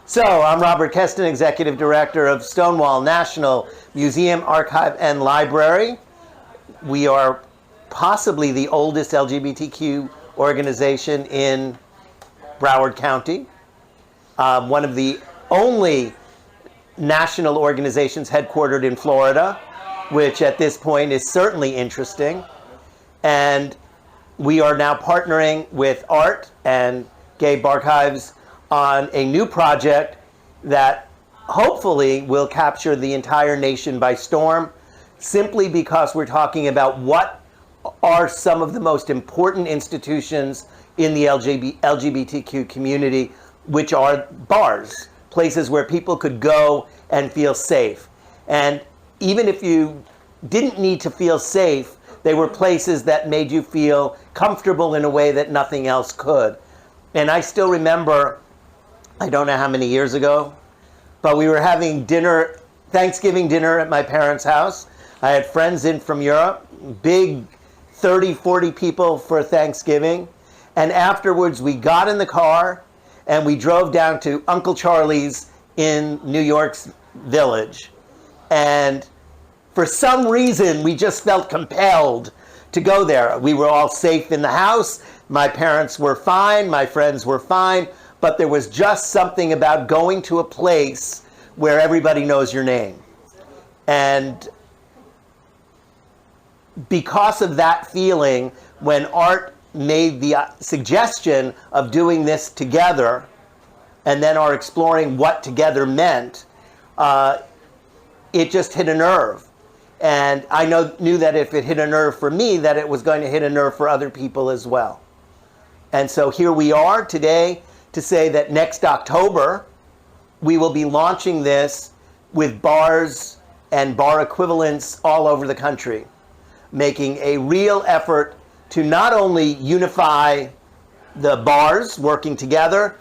So, I'm Robert Keston, Executive Director of Stonewall National Museum, Archive, and Library. We are possibly the oldest LGBTQ organization in Broward County. One of the only national organizations headquartered in Florida, which at this point is certainly interesting. And we are now partnering with ART and GayBarchives on a new project that hopefully will capture the entire nation by storm, simply because we're talking about what are some of the most important institutions in the LGBTQ community, which are bars, places where people could go and feel safe. And even if you didn't need to feel safe, they were places that made you feel comfortable in a way that nothing else could. And I still remember, I don't know how many years ago, but we were having dinner, Thanksgiving dinner at my parents' house. I had friends in from Europe, big 30, 40 people for Thanksgiving. And afterwards we got in the car and we drove down to Uncle Charlie's in New York's Village. And for some reason, we just felt compelled to go there. We were all safe in the house. My parents were fine. My friends were fine. But there was just something about going to a place where everybody knows your name. And because of that feeling, when Art made the suggestion of doing this together, and then our exploring what together meant, it just hit a nerve. And I knew that if it hit a nerve for me, that it was going to hit a nerve for other people as well. And so here we are today to say that next October, we will be launching this with bars and bar equivalents all over the country, making a real effort to not only unify the bars working together,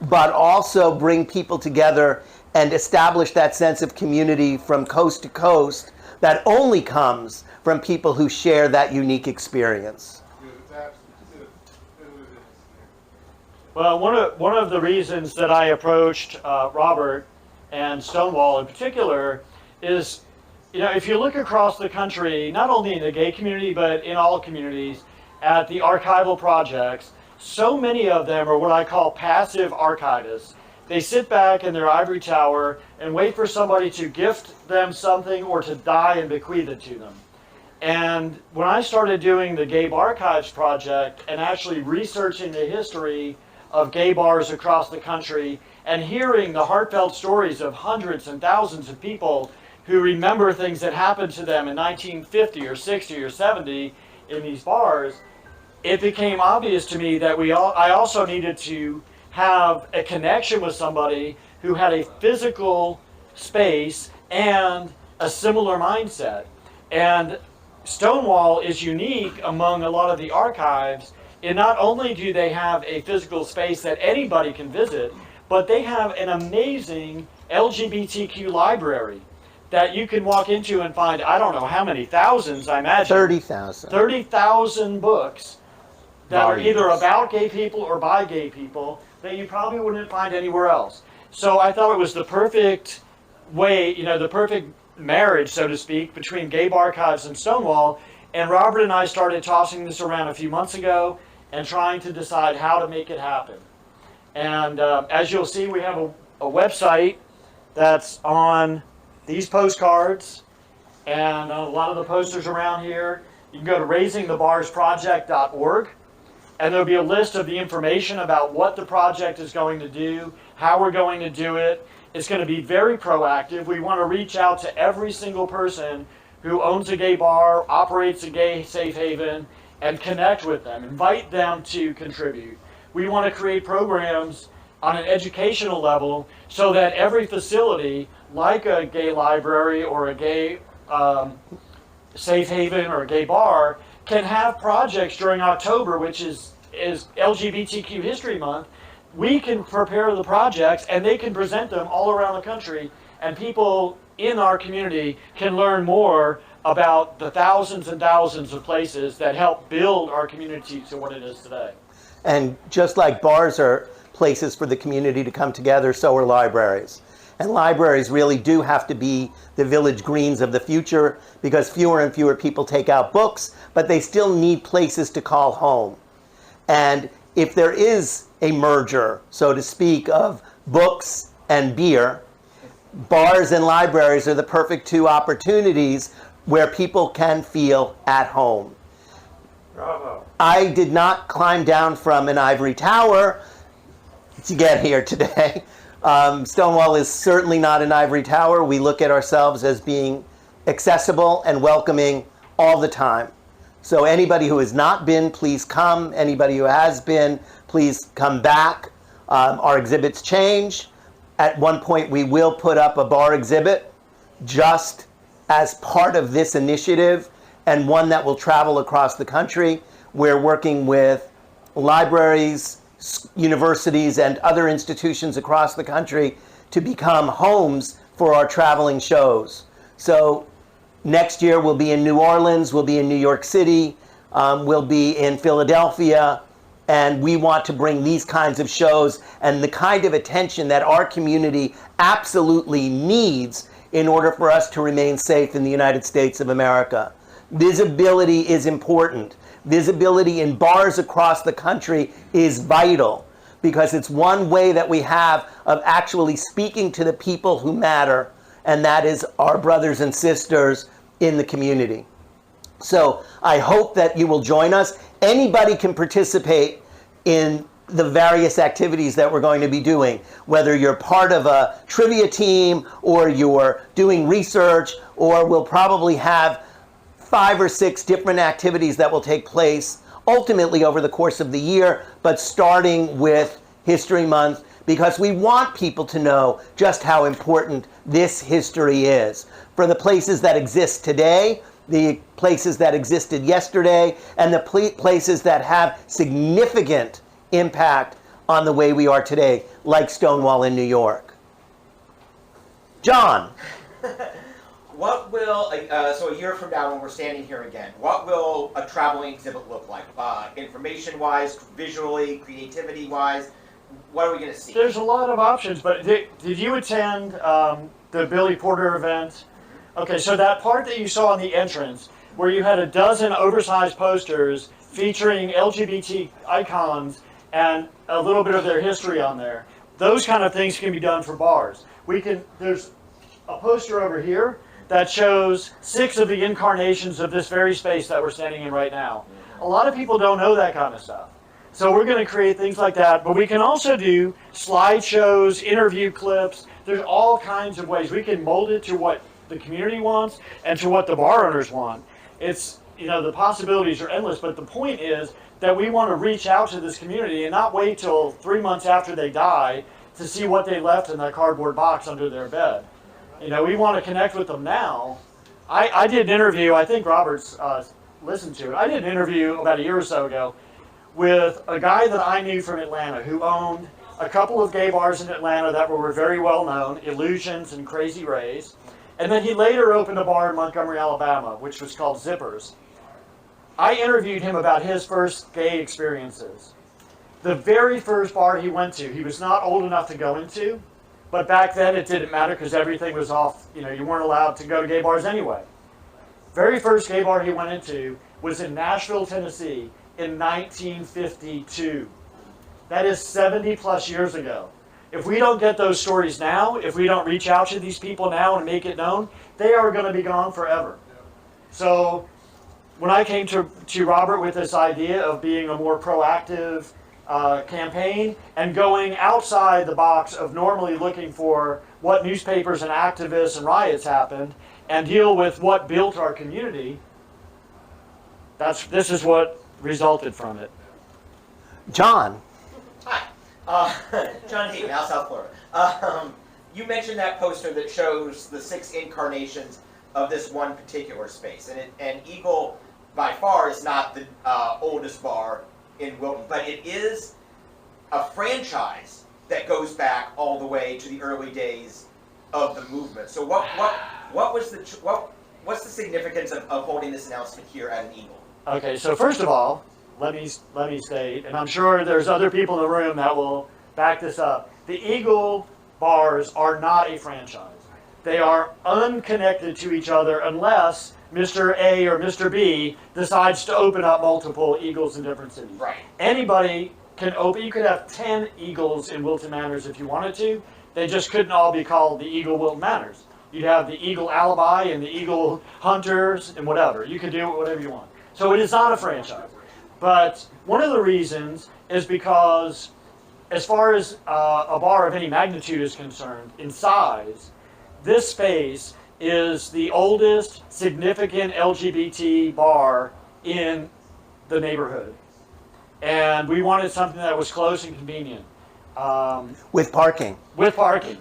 but also bring people together and establish that sense of community from coast to coast that only comes from people who share that unique experience. Well, one of the reasons that I approached Robert and Stonewall in particular is, if you look across the country, not only in the gay community, but in all communities, at the archival projects, so many of them are what I call passive archivists. They sit back in their ivory tower and wait for somebody to gift them something or to die and bequeath it to them. And when I started doing the GayBarchives project and actually researching the history of gay bars across the country and hearing the heartfelt stories of hundreds and thousands of people who remember things that happened to them in 1950 or 60 or 70 in these bars, it became obvious to me that I also needed to have a connection with somebody who had a physical space and a similar mindset. And Stonewall is unique among a lot of the archives in not only do they have a physical space that anybody can visit, but they have an amazing LGBTQ library that you can walk into and find, I don't know how many thousands, I imagine. 30,000. 30,000 books that Volumes. are either about gay people or by gay people that you probably wouldn't find anywhere else. So I thought it was the perfect way, the perfect marriage, so to speak, between GayBarchives and Stonewall. And Robert and I started tossing this around a few months ago and trying to decide how to make it happen. And as you'll see, we have a website that's on these postcards and a lot of the posters around here. You can go to raisingthebarsproject.org, and there'll be a list of the information about what the project is going to do, how we're going to do it. It's going to be very proactive. We want to reach out to every single person who owns a gay bar, operates a gay safe haven, and connect with them, invite them to contribute. We want to create programs on an educational level so that every facility, like a gay library or a gay safe haven or a gay bar, can have projects during October, which is LGBTQ History Month. We can prepare the projects and they can present them all around the country, and people in our community can learn more about the thousands and thousands of places that help build our community to what it is today. And just like bars are places for the community to come together, so are libraries. And libraries really do have to be the village greens of the future, because fewer and fewer people take out books, but they still need places to call home. And if there is a merger, so to speak, of books and beer, bars and libraries are the perfect two opportunities where people can feel at home. Bravo. I did not climb down from an ivory tower to get here today. Stonewall is certainly not an ivory tower. We look at ourselves as being accessible and welcoming all the time. So anybody who has not been, please come. Anybody who has been, please come back. Our exhibits change. At one point, we will put up a bar exhibit just as part of this initiative, and one that will travel across the country. We're working with libraries, universities, and other institutions across the country to become homes for our traveling shows. So next year we'll be in New Orleans, we'll be in New York City, we'll be in Philadelphia, and we want to bring these kinds of shows and the kind of attention that our community absolutely needs in order for us to remain safe in the United States of America. Visibility is important. Visibility in bars across the country is vital, because it's one way that we have of actually speaking to the people who matter, and that is our brothers and sisters in the community. So I hope that you will join us. Anybody can participate in the various activities that we're going to be doing, whether you're part of a trivia team or you're doing research, or we'll probably have 5 or 6 different activities that will take place ultimately over the course of the year, but starting with History Month, because we want people to know just how important this history is for the places that exist today, the places that existed yesterday, and the places that have significant impact on the way we are today, like Stonewall in New York. John. What will, so a year from now when we're standing here again, what will a traveling exhibit look like? Information-wise, visually, creativity-wise, what are we going to see? There's a lot of options, but did you attend the Billy Porter event? Okay, so that part that you saw in the entrance, where you had a dozen oversized posters featuring LGBT icons and a little bit of their history on there, those kind of things can be done for bars. There's a poster over here that shows 6 of the incarnations of this very space that we're standing in right now. A lot of people don't know that kind of stuff. So we're going to create things like that, but we can also do slideshows, interview clips. There's all kinds of ways. We can mold it to what the community wants and to what the bar owners want. It's, the possibilities are endless, but the point is that we want to reach out to this community and not wait till 3 months after they die to see what they left in that cardboard box under their bed. We want to connect with them now. I did an interview, I think Robert's listened to it. I did an interview about a year or so ago with a guy that I knew from Atlanta who owned a couple of gay bars in Atlanta that were very well known, Illusions and Crazy Rays. And then he later opened a bar in Montgomery, Alabama, which was called Zippers. I interviewed him about his first gay experiences. The very first bar he went to, he was not old enough to go into, but back then it didn't matter because everything was off, you weren't allowed to go to gay bars anyway. Very first gay bar he went into was in Nashville, Tennessee in 1952. That is 70 plus years ago. If we don't get those stories now, if we don't reach out to these people now and make it known, they are going to be gone forever. So when I came to Robert with this idea of being a more proactive campaign and going outside the box of normally looking for what newspapers and activists and riots happened and deal with what built our community, this is what resulted from it. John. Hi, John Hayden, out South Florida. You mentioned that poster that shows the 6 incarnations of this one particular space, and Eagle by far is not the oldest bar in Wilton, but it is a franchise that goes back all the way to the early days of the movement. So what's the significance of holding this announcement here at an Eagle? Okay, so first of all, let me state, and I'm sure there's other people in the room that will back this up. The Eagle bars are not a franchise. They are unconnected to each other unless Mr. A or Mr. B decides to open up multiple Eagles in different cities. Right. Anybody can open, you could have 10 Eagles in Wilton Manors if you wanted to. They just couldn't all be called the Eagle Wilton Manors. You'd have the Eagle Alibi and the Eagle Hunters and whatever. You could do whatever you want. So it is not a franchise. But one of the reasons is because as far as a bar of any magnitude is concerned, in size, this space is the oldest significant LGBT bar in the neighborhood. And we wanted something that was close and convenient. With parking. With parking.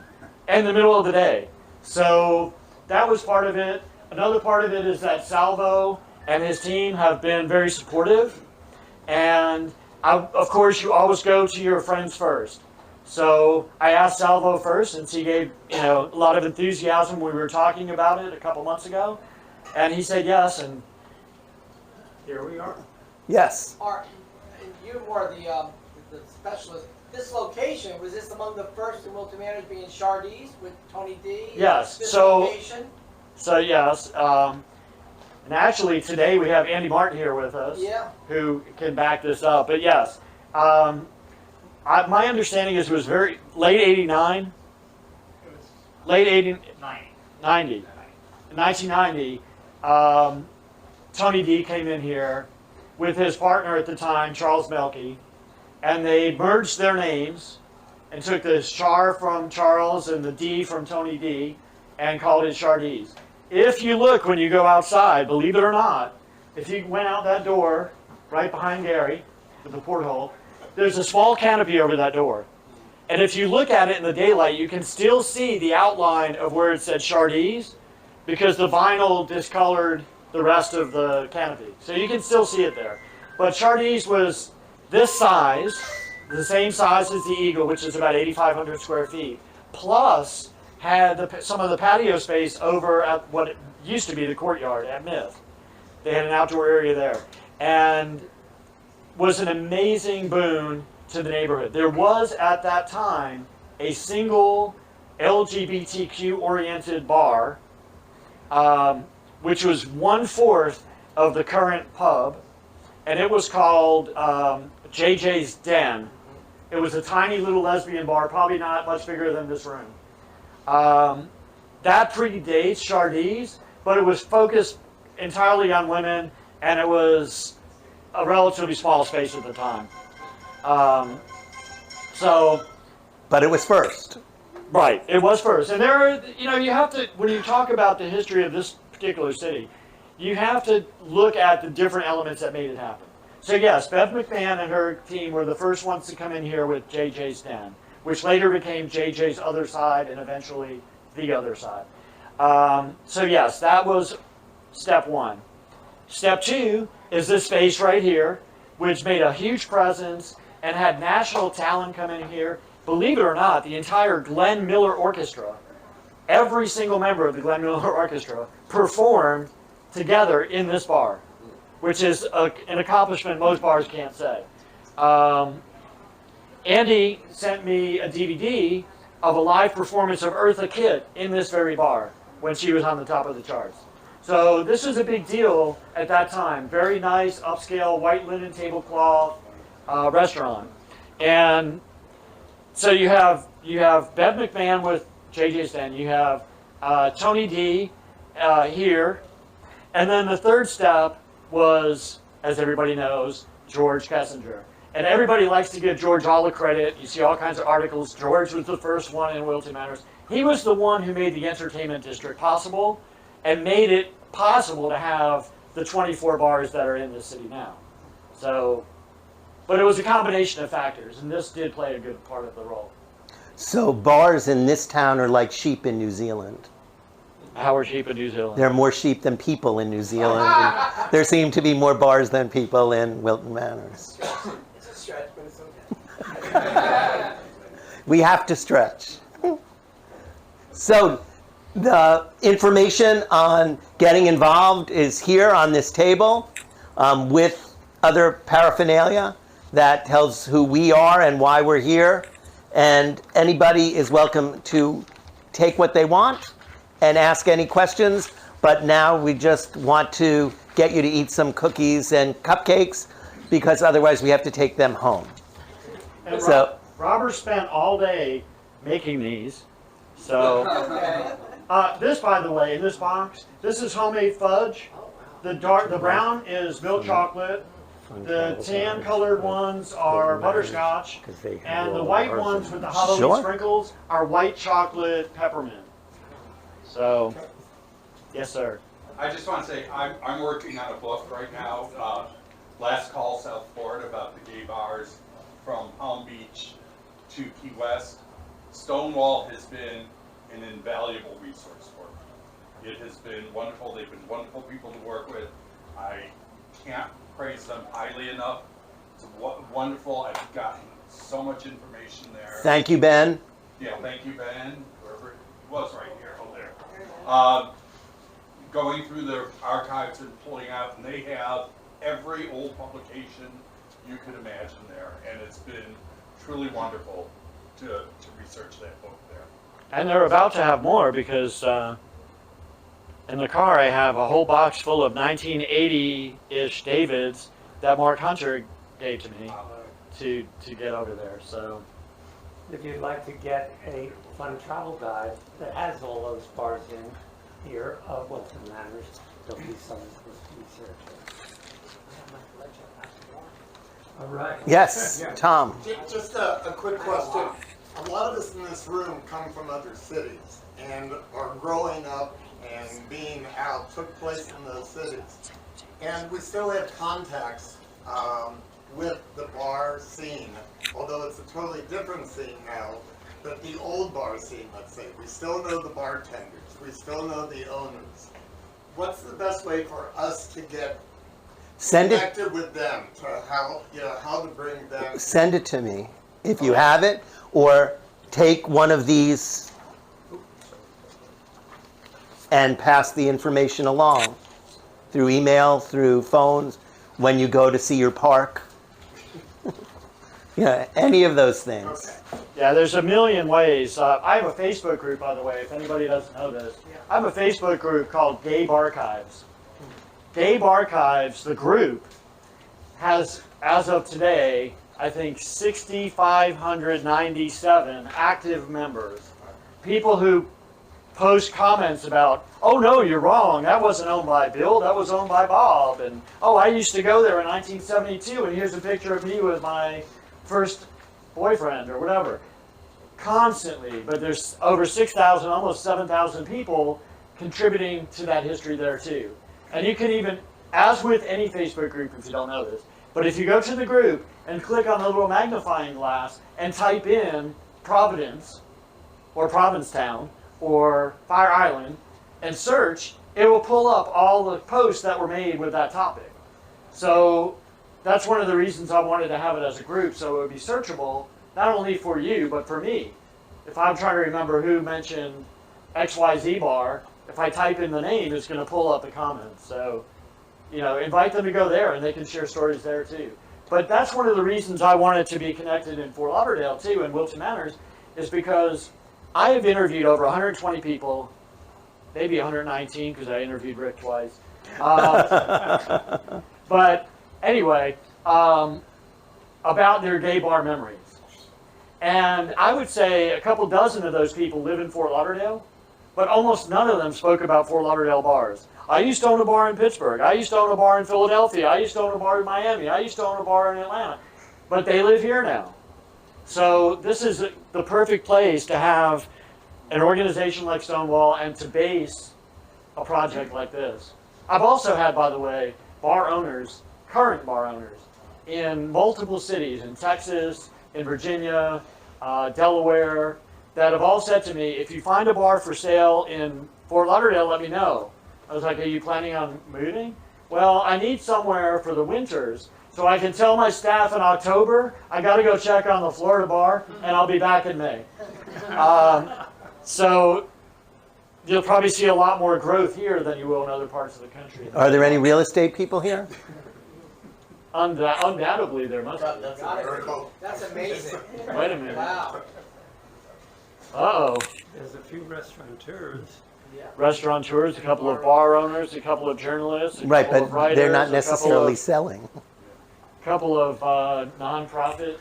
In the middle of the day. So that was part of it. Another part of it is that Salvo and his team have been very supportive. And of course, you always go to your friends first. So I asked Salvo first, since he gave a lot of enthusiasm when we were talking about it a couple months ago. And he said yes, and here we are. Yes. Art, and you were the specialist. This location, was this among the first in Wilton Manors being Chardy's with Tony D? Yes. This So location? yes. And actually, today we have Andy Martin here with us, Yeah. who can back this up. But yes, my understanding is it was very late '89, late 90, in 1990. Tony D came in here with his partner at the time, Charles Melky, and they merged their names and took the Char from Charles and the D from Tony D and called it Chardy's. If you look when you go outside, believe it or not, if you went out that door right behind Gary with the porthole, there's a small canopy over that door. And if you look at it in the daylight, you can still see the outline of where it said Chardy's because the vinyl discolored the rest of the canopy. So you can still see it there. But Chardy's was this size, the same size as the Eagle, which is about 8,500 square feet, plus had some of the patio space over at what used to be the courtyard at Myth. They had an outdoor area there. And was an amazing boon to the neighborhood. There was, at that time, a single LGBTQ-oriented bar, which was 1/4 of the current pub, and it was called JJ's Den. It was a tiny little lesbian bar, probably not much bigger than this room. That predates Chardy's, but it was focused entirely on women, and it was a relatively small space at the time. But it was first. Right, it was first. And there are, you have to, when you talk about the history of this particular city, you have to look at the different elements that made it happen. So yes, Bev McMahon and her team were the first ones to come in here with JJ's Den, which later became JJ's Other Side and eventually The Other Side. So yes, that was step one. Step two is this space right here, which made a huge presence and had national talent come in here. Believe it or not, the entire Glenn Miller Orchestra, every single member of the Glenn Miller Orchestra performed together in this bar, which is an accomplishment most bars can't say. Andy sent me a DVD of a live performance of Eartha Kitt in this very bar when she was on the top of the charts. So this was a big deal at that time. Very nice, upscale, white linen tablecloth restaurant. And so you have Bev McMahon with JJ's Den. You have Tony D here. And then the third step was, as everybody knows, George Kessinger. And everybody likes to give George all the credit. You see all kinds of articles. George was the first one in Wilton Manors. He was the one who made the entertainment district possible and made it possible to have the 24 bars that are in this city now. So, but it was a combination of factors, and this did play a good part of the role. So bars in this town are like sheep in New Zealand. How are sheep in New Zealand? There are more sheep than people in New Zealand. And there seem to be more bars than people in Wilton Manors. It's a stretch, but it's okay. We have to stretch. So the information on getting involved is here on this table with other paraphernalia that tells who we are and why we're here. and anybody is welcome to take what they want and ask any questions. But now we just want to get you to eat some cookies and cupcakes, because otherwise we have to take them home. And So Robert spent all day making these. So this, by the way, in this box, this is homemade fudge. The brown is milk chocolate. The tan colored ones are butterscotch, and the white ones with the Halloween sprinkles are white chocolate peppermint. So, yes, sir. I just want to say I'm working on a book right now, Last Call South Florida, about the gay bars from Palm Beach to Key West. Stonewall has been an invaluable resource for me. It has been wonderful. They've been wonderful people to work with. I can't praise them highly enough. It's wonderful. I've gotten so much information there. thank you, Ben. Yeah, thank you, Ben. Whoever it was right here. Oh, there. Going through their archives and pulling out, and they have every old publication you could imagine there, and it's been truly wonderful to research that book there. And they're about to have more, because in the car I have a whole box full of 1980-ish Davids that Mark Hunter gave to me to get over there. So If you'd like to get a fun travel guide that has all those bars in here of Wilton Manors, there'll be some research. All right. Yes, Tom. Just a quick question. A lot of us in this room come from other cities and are growing up and being out took place in those cities. And we still have contacts with the bar scene, although it's a totally different scene now, but the old bar scene, let's say. We still know the bartenders. We still know the owners. What's the best way for us to get connected with them, to how to bring them? Send it to me if you have it, or take one of these and pass the information along through email, through phones, when you go to see your park. Any of those things. Okay. yeah, there's a million ways. I have a Facebook group, by the way, if anybody doesn't know this. I have a Facebook group called GayBarchives. GayBarchives, the group, has, as of today, I think 6,597 active members. People who post comments about, oh no, you're wrong, that wasn't owned by Bill, that was owned by Bob, and oh, I used to go there in 1972, and here's a picture of me with my first boyfriend, or whatever. Constantly, but there's over 6,000, almost 7,000 people contributing to that history there too. And you can even, as with any Facebook group, if you don't know this, but if you go to the group and click on the little magnifying glass and type in Providence, or Provincetown, or Fire Island, and search, it will pull up all the posts that were made with that topic. So that's one of the reasons I wanted to have it as a group, so it would be searchable, not only for you, but for me. If I'm trying to remember who mentioned XYZ bar, if I type in the name, it's going to pull up the comments. So, invite them to go there, and they can share stories there too. But that's one of the reasons I wanted to be connected in Fort Lauderdale too, in Wilton Manors, is because I have interviewed over 120 people, maybe 119 because I interviewed Rick twice. But anyway, about their gay bar memories. And I would say a couple dozen of those people live in Fort Lauderdale, but almost none of them spoke about Fort Lauderdale bars. I used to own a bar in Pittsburgh. I used to own a bar in Philadelphia. I used to own a bar in Miami. I used to own a bar in Atlanta. But they live here now. So this is the perfect place to have an organization like Stonewall and to base a project like this. I've also had, by the way, bar owners, current bar owners, in multiple cities, in Texas, in Virginia, Delaware, that have all said to me, if you find a bar for sale in Fort Lauderdale, let me know. I was like, are you planning on moving? Well, I need somewhere for the winters, so I can tell my staff in October, I got to go check on the Florida bar, and I'll be back in May. So you'll probably see a lot more growth here than you will in other parts of the country. Are there any real estate people here? Undoubtedly, there must be. That's amazing. Wait a minute. Wow. Uh-oh. There's a few restaurateurs. Restaurateurs, a couple of bar owners, a couple of journalists, a Right, couple but of writers, they're not a necessarily selling. couple of nonprofit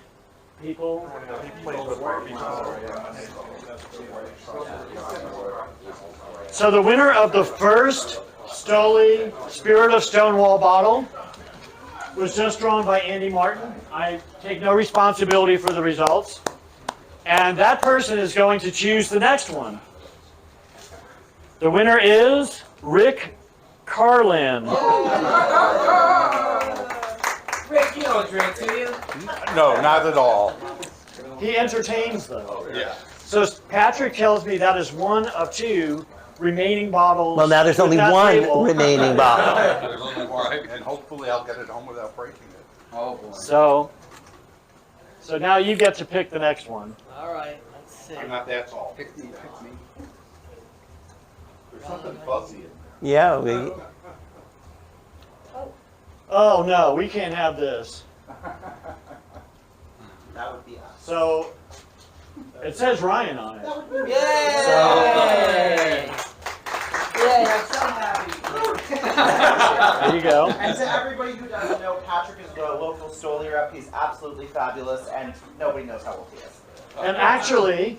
people. So the winner of the first Stoli Spirit of Stonewall bottle was just drawn by Andy Martin. I take no responsibility for the results. And that person is going to choose the next one. The winner is Rick Carlin. Rick, you don't drink, do you? No, not at all. He entertains though. Yeah. So Patrick tells me that is one of two remaining bottles. Well, now there's with only that one label. remaining bottle. There's only one, and hopefully I'll get it home without breaking it. Oh, boy. So now you get to pick the next one. All right, let's see. I'm not that tall. Pick me, pick me. There's something fuzzy in there. Yeah, we. Oh no, we can't have this. That would be us. So it says Ryan on it. Yay! Yay, I'm so happy. There you go. And to everybody who doesn't know, Patrick is the local Stoli rep. He's absolutely fabulous, and nobody knows how old he is. And actually,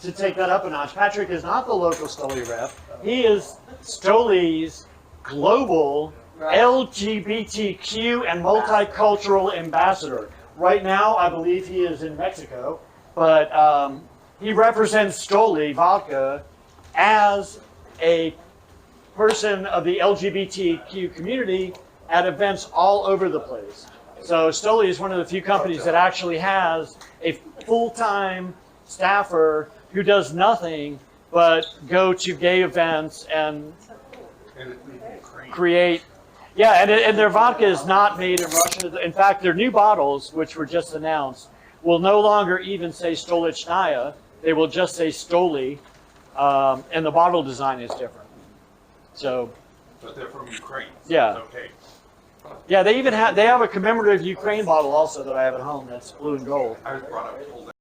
to take that up a notch, Patrick is not the local Stoli rep. He is Stoli's global LGBTQ and multicultural ambassador. Right now, I believe he is in Mexico, but he represents Stoli Vodka as a person of the LGBTQ community at events all over the place. So Stoli is one of the few companies that actually has a full-time staffer who does nothing but go to gay events and create. Yeah, and their vodka is not made in Russia. In fact, their new bottles, which were just announced, will no longer even say Stolichnaya. They will just say Stoli, and the bottle design is different. So, But they're from Ukraine. So Yeah. It's okay. yeah, they have a commemorative Ukraine bottle also that I have at home. That's blue and gold. I was brought up